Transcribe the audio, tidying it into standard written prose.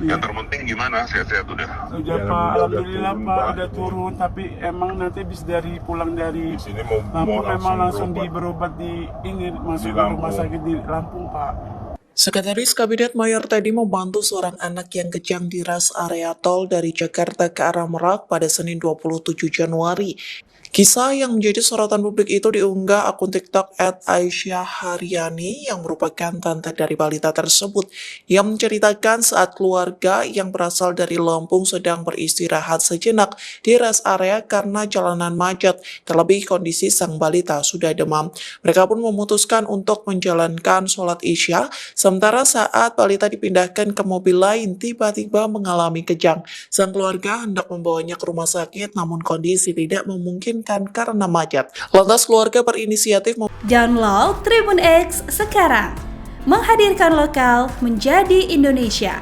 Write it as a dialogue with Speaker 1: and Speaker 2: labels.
Speaker 1: Yang terpenting gimana? Sehat-sehat udah?
Speaker 2: Udah Pak, alhamdulillah Pak, udah turun. Tapi emang nanti habis pulang dari
Speaker 3: Di sini mau
Speaker 2: Lampung memang langsung
Speaker 3: berobat.
Speaker 2: berobat di ini masuk
Speaker 3: Di
Speaker 2: ke rumah
Speaker 3: Lampung.
Speaker 2: sakit di Lampung Pak.
Speaker 4: Sekretaris Kabinet Mayor Teddy membantu seorang anak yang kejang di res area tol dari Jakarta ke arah Merak pada Senin 27 Januari. Kisah yang menjadi sorotan publik itu diunggah akun TikTok @aisyahharyani yang merupakan tante dari balita tersebut yang menceritakan saat keluarga yang berasal dari Lampung sedang beristirahat sejenak di rest area karena jalanan macet, terlebih kondisi sang balita sudah demam. Mereka pun memutuskan untuk menjalankan sholat Isya, sementara saat balita dipindahkan ke mobil lain tiba-tiba mengalami kejang. Sang keluarga hendak membawanya ke rumah sakit namun kondisi tidak memungkinkan karena macet. Lantas keluarga berinisiatif
Speaker 5: Download Tribun X sekarang, menghadirkan lokal menjadi Indonesia.